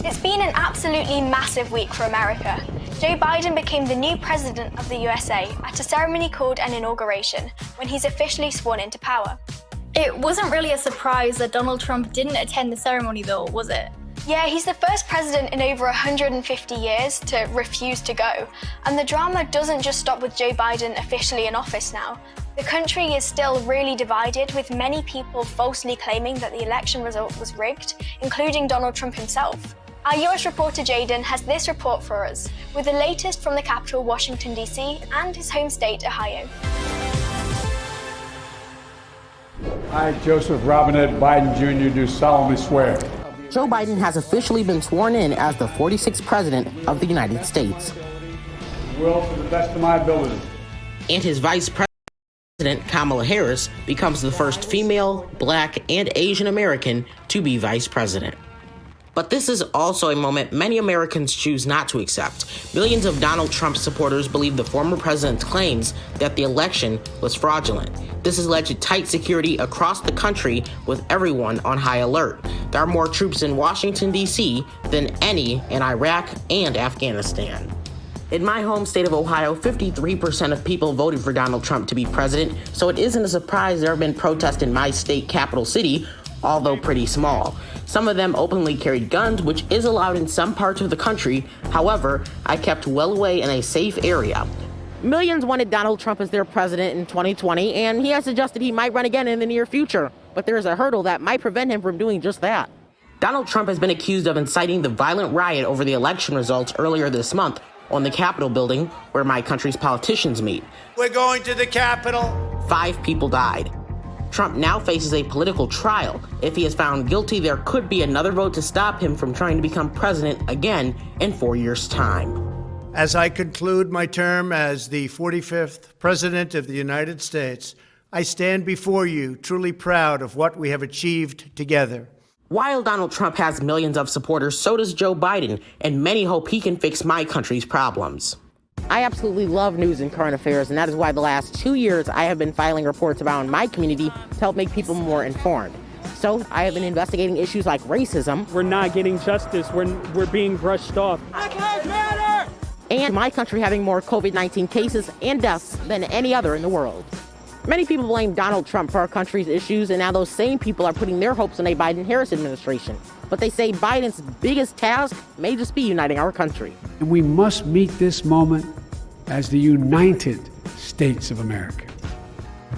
It's been an absolutely massive week for America. Joe Biden became the new president of the USA at a ceremony called an inauguration, when he's officially sworn into power. It wasn't really a surprise that Donald Trump didn't attend the ceremony though, was it? Yeah, he's the first president in over 150 years to refuse to go. And the drama doesn't just stop with Joe Biden officially in office now. The country is still really divided, with many people falsely claiming that the election result was rigged, including Donald Trump himself. Our US reporter Jaden has this report for us, with the latest from the capital, Washington, D.C., and his home state, Ohio. I, Joseph Robinette Biden Jr., do solemnly swear. Joe Biden has officially been sworn in as the 46th President of the United States. Will, to the best of my ability. And his Vice President, Kamala Harris, becomes the first female, Black, and Asian American to be Vice President. But this is also a moment many Americans choose not to accept. Millions of Donald Trump supporters believe the former president's claims that the election was fraudulent. This has led to tight security across the country, with everyone on high alert. There are more troops in Washington, D.C. than any in Iraq and Afghanistan. In my home state of Ohio, 53% of people voted for Donald Trump to be president, so it isn't a surprise there have been protests in my state capital city, although pretty small. Some of them openly carried guns, which is allowed in some parts of the country. However, I kept well away in a safe area. Millions wanted Donald Trump as their president in 2020, and he has suggested he might run again in the near future. But there's a hurdle that might prevent him from doing just that. Donald Trump has been accused of inciting the violent riot over the election results earlier this month on the Capitol building, where my country's politicians meet. We're going to the Capitol. 5 people died. Trump now faces a political trial. If he is found guilty, there could be another vote to stop him from trying to become president again in 4 years' time. As I conclude my term as the 45th President of the United States, I stand before you truly proud of what we have achieved together. While Donald Trump has millions of supporters, so does Joe Biden, and many hope he can fix my country's problems. I absolutely love news and current affairs, and that is why the last 2 years I have been filing reports around my community to help make people more informed. So I have been investigating issues like racism. We're not getting justice. We're being brushed off. Black Lives Matter! And my country having more COVID-19 cases and deaths than any other in the world. Many people blame Donald Trump for our country's issues, and now those same people are putting their hopes on a Biden-Harris administration. But they say Biden's biggest task may just be uniting our country. And we must meet this moment as the United States of America.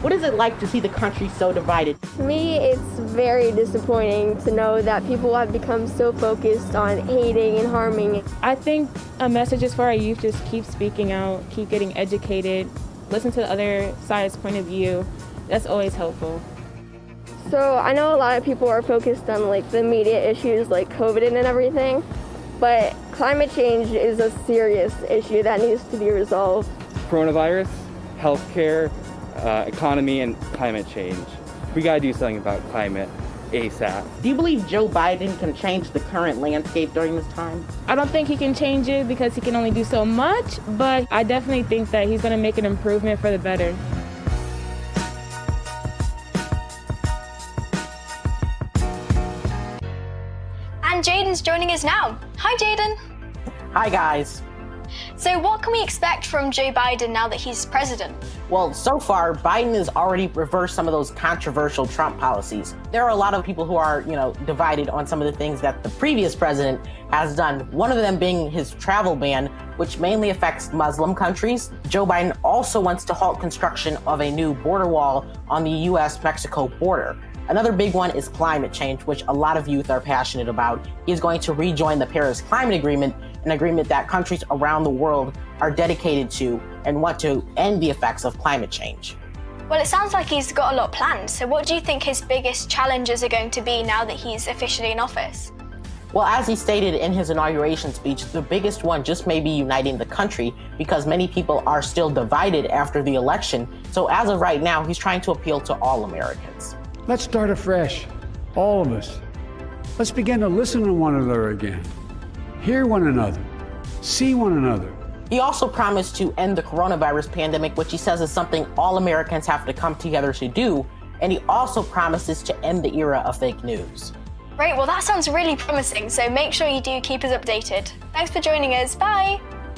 What is it like to see the country so divided? To me, it's very disappointing to know that people have become so focused on hating and harming. I think a message is for our youth: just keep speaking out, keep getting educated, listen to the other side's point of view. That's always helpful. So I know a lot of people are focused on like the immediate issues like COVID and everything, but climate change is a serious issue that needs to be resolved. Coronavirus, healthcare, economy, and climate change. We gotta do something about climate ASAP. Do you believe Joe Biden can change the current landscape during this time? I don't think he can change it because he can only do so much, but I definitely think that he's going to make an improvement for the better. And Jaden's joining us now. Hi, Jaden. Hi, guys. So what can we expect from Joe Biden now that he's president? Well, so far, Biden has already reversed some of those controversial Trump policies. There are a lot of people who are, divided on some of the things that the previous president has done. One of them being his travel ban, which mainly affects Muslim countries. Joe Biden also wants to halt construction of a new border wall on the U.S.-Mexico border. Another big one is climate change, which a lot of youth are passionate about. He's going to rejoin the Paris Climate Agreement, an agreement that countries around the world are dedicated to and want to end the effects of climate change. Well, it sounds like he's got a lot planned. So what do you think his biggest challenges are going to be now that he's officially in office? Well, as he stated in his inauguration speech, the biggest one just may be uniting the country, because many people are still divided after the election. So as of right now, he's trying to appeal to all Americans. Let's start afresh, all of us. Let's begin to listen to one another again, hear one another, see one another. He also promised to end the coronavirus pandemic, which he says is something all Americans have to come together to do. And he also promises to end the era of fake news. Great, well that sounds really promising, so make sure you do keep us updated. Thanks for joining us, bye!